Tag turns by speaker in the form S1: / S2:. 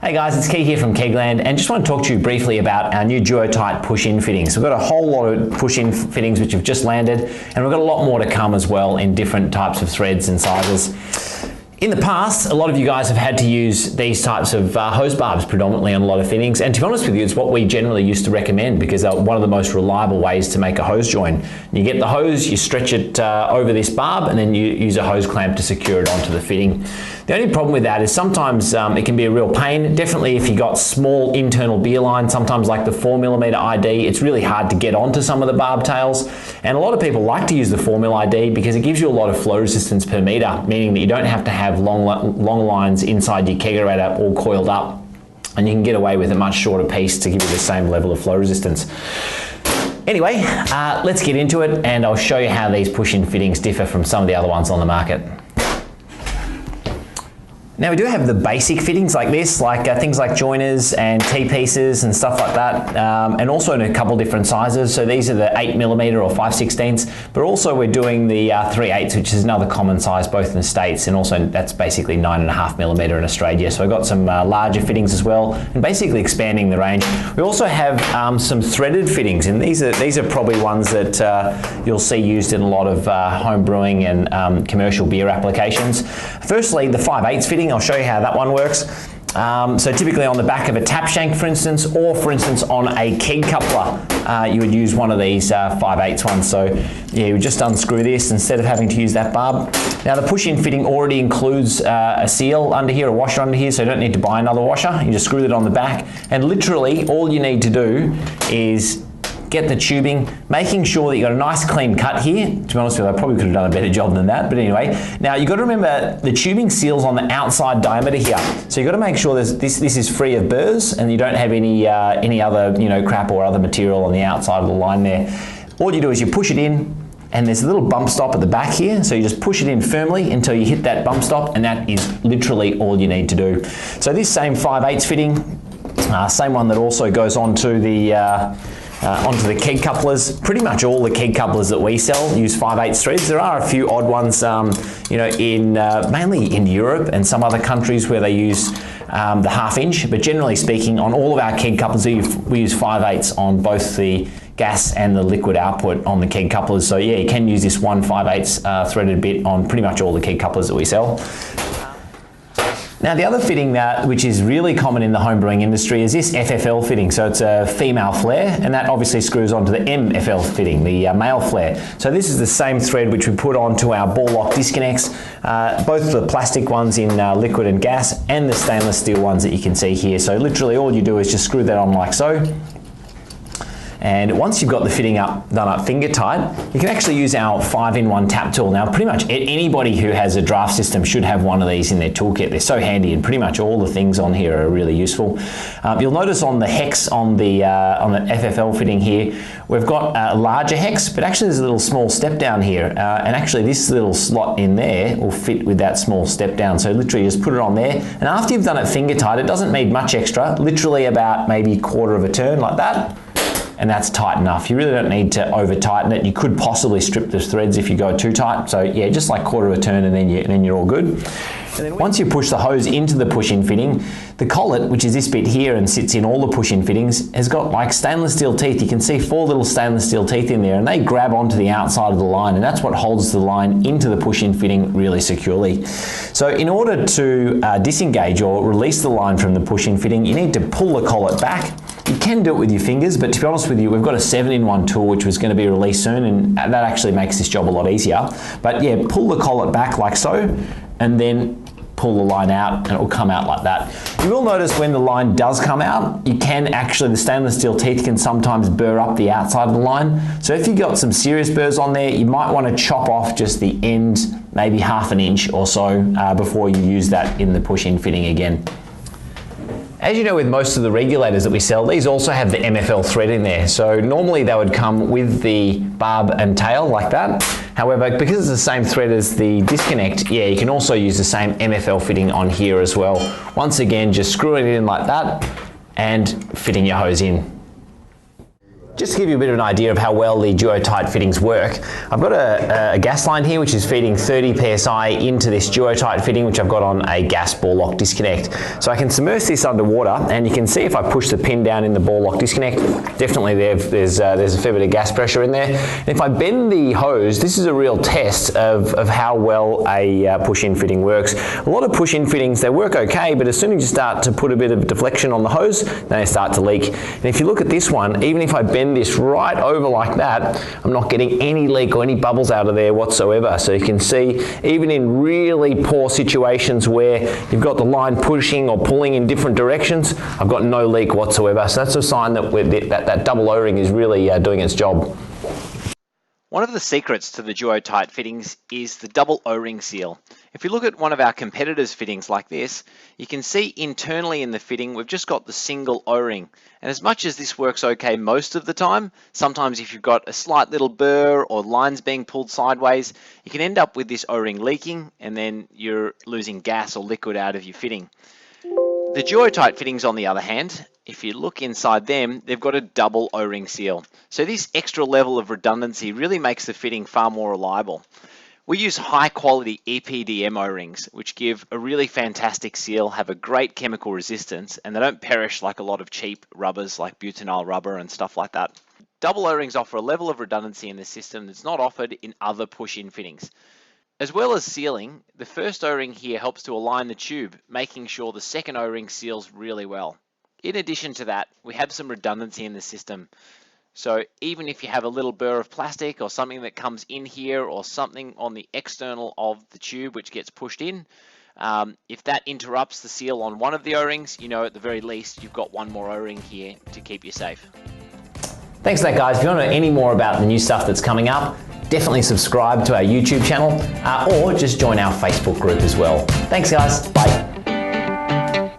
S1: Hey guys, it's Key here from Kegland, and just want to talk to you briefly about our new Duotight push-in fittings. We've got a whole lot of push-in fittings which have just landed, and we've got a lot more to come as well in different types of threads and sizes. In the past, a lot of you guys have had to use these types of hose barbs predominantly on a lot of fittings, and to be honest with you, it's what we generally used to recommend because they're one of the most reliable ways to make a hose join. You get the hose, you stretch it over this barb, and then you use a hose clamp to secure it onto the fitting. The only problem with that is sometimes it can be a real pain. Definitely if you've got small internal beer line, sometimes like the 4mm ID, it's really hard to get onto some of the barb tails. And a lot of people like to use the 4mm ID because it gives you a lot of flow resistance per meter, meaning that you don't have to have long lines inside your kegerator all coiled up, and you can get away with a much shorter piece to give you the same level of flow resistance. Anyway, let's get into it, and I'll show you how these push-in fittings differ from some of the other ones on the market. Now we do have the basic fittings like this, like things like joiners and T-pieces and stuff like that, and also in a couple different sizes. So these are the 8mm or 5/16, but also we're doing the 3/8, which is another common size both in the States, and also that's basically 9.5mm in Australia. So we've got some larger fittings as well, and basically expanding the range. We also have some threaded fittings, and these are probably ones that you'll see used in a lot of home brewing and commercial beer applications. Firstly, the 5/8 fitting. I'll show you how that one works. So typically on the back of a tap shank, for instance, or for instance on a keg coupler, you would use one of these 5/8 ones. So yeah, you would just unscrew this instead of having to use that barb. Now the push-in fitting already includes a seal under here, a washer under here, so you don't need to buy another washer. You just screw it on the back, and literally all you need to do is get the tubing, making sure that you've got a nice clean cut here. To be honest with you, I probably could have done a better job than that, but anyway. Now you've got to remember the tubing seals on the outside diameter here. So you've got to make sure this is free of burrs and you don't have any other crap or other material on the outside of the line there. All you do is you push it in, and there's a little bump stop at the back here, so you just push it in firmly until you hit that bump stop, and that is literally all you need to do. So this same 5/8 fitting, same one that also goes onto the keg couplers. Pretty much all the keg couplers that we sell use 5/8 threads. There are a few odd ones, mainly in Europe and some other countries where they use the 1/2 inch, but generally speaking, on all of our keg couplers, we use 5/8 on both the gas and the liquid output on the keg couplers. So yeah, you can use this 1 5/8 threaded bit on pretty much all the keg couplers that we sell. Now the other fitting which is really common in the home brewing industry is this FFL fitting. So it's a female flare, and that obviously screws onto the MFL fitting, the male flare. So this is the same thread which we put onto our ball lock disconnects, both the plastic ones in liquid and gas, and the stainless steel ones that you can see here. So literally all you do is just screw that on like so. And once you've got the fitting done up finger tight, you can actually use our 5-in-1 tap tool. Now pretty much anybody who has a draft system should have one of these in their toolkit. They're so handy, and pretty much all the things on here are really useful. You'll notice on the hex on the FFL fitting here, we've got a larger hex, but actually there's a little small step down here. And actually this little slot in there will fit with that small step down. So literally just put it on there, and after you've done it finger tight, it doesn't need much extra, literally about maybe 1/4 of a turn like that. And that's tight enough. You really don't need to over tighten it. You could possibly strip the threads if you go too tight. So yeah, just like 1/4 of a turn, and then you're all good. And then once you push the hose into the push-in fitting, the collet, which is this bit here and sits in all the push-in fittings, has got like stainless steel teeth. You can see 4 little stainless steel teeth in there, and they grab onto the outside of the line, and that's what holds the line into the push-in fitting really securely. So in order to disengage or release the line from the push-in fitting, you need to pull the collet back. You can do it with your fingers, but to be honest with you, we've got a 7-in-1 tool which was going to be released soon, and that actually makes this job a lot easier. But yeah, pull the collet back like so, and then pull the line out, and it will come out like that. You will notice when the line does come out, the stainless steel teeth can sometimes burr up the outside of the line. So if you've got some serious burrs on there, you might want to chop off just the end, maybe 1/2 inch or so, before you use that in the push-in fitting again. As you know, with most of the regulators that we sell, these also have the MFL thread in there. So normally they would come with the barb and tail like that. However, because it's the same thread as the disconnect, yeah, you can also use the same MFL fitting on here as well. Once again, just screwing it in like that and fitting your hose in. Just to give you a bit of an idea of how well the Duotight fittings work, I've got a gas line here which is feeding 30 psi into this Duotight fitting, which I've got on a gas ball lock disconnect. So I can submerge this underwater, and you can see if I push the pin down in the ball lock disconnect, definitely there's a fair bit of gas pressure in there. And if I bend the hose, this is a real test of how well a push-in fitting works. A lot of push-in fittings, they work okay, but as soon as you start to put a bit of deflection on the hose, then they start to leak. And if you look at this one, even if I bend this right over like that, I'm not getting any leak or any bubbles out of there whatsoever. So you can see, even in really poor situations where you've got the line pushing or pulling in different directions, I've got no leak whatsoever. So that's a sign that that double O-ring is really doing its job.
S2: One of the secrets to the Duotight fittings is the double O-ring seal. If you look at one of our competitors' fittings like this, you can see internally in the fitting we've just got the single O-ring. And as much as this works okay most of the time, sometimes if you've got a slight little burr or lines being pulled sideways, you can end up with this O-ring leaking, and then you're losing gas or liquid out of your fitting. The Duotight fittings, on the other hand, if you look inside them, they've got a double O-ring seal. So this extra level of redundancy really makes the fitting far more reliable. We use high quality EPDM O-rings, which give a really fantastic seal, have a great chemical resistance, and they don't perish like a lot of cheap rubbers like butynyl rubber and stuff like that. Double O-rings offer a level of redundancy in the system that's not offered in other push-in fittings. As well as sealing, the first O-ring here helps to align the tube, making sure the second O-ring seals really well. In addition to that, we have some redundancy in the system. So even if you have a little burr of plastic or something that comes in here or something on the external of the tube which gets pushed in, if that interrupts the seal on one of the O-rings, you know at the very least you've got one more O-ring here to keep you safe.
S1: Thanks for that, guys. If you want to know any more about the new stuff that's coming up, definitely subscribe to our YouTube channel or just join our Facebook group as well. Thanks, guys. Bye.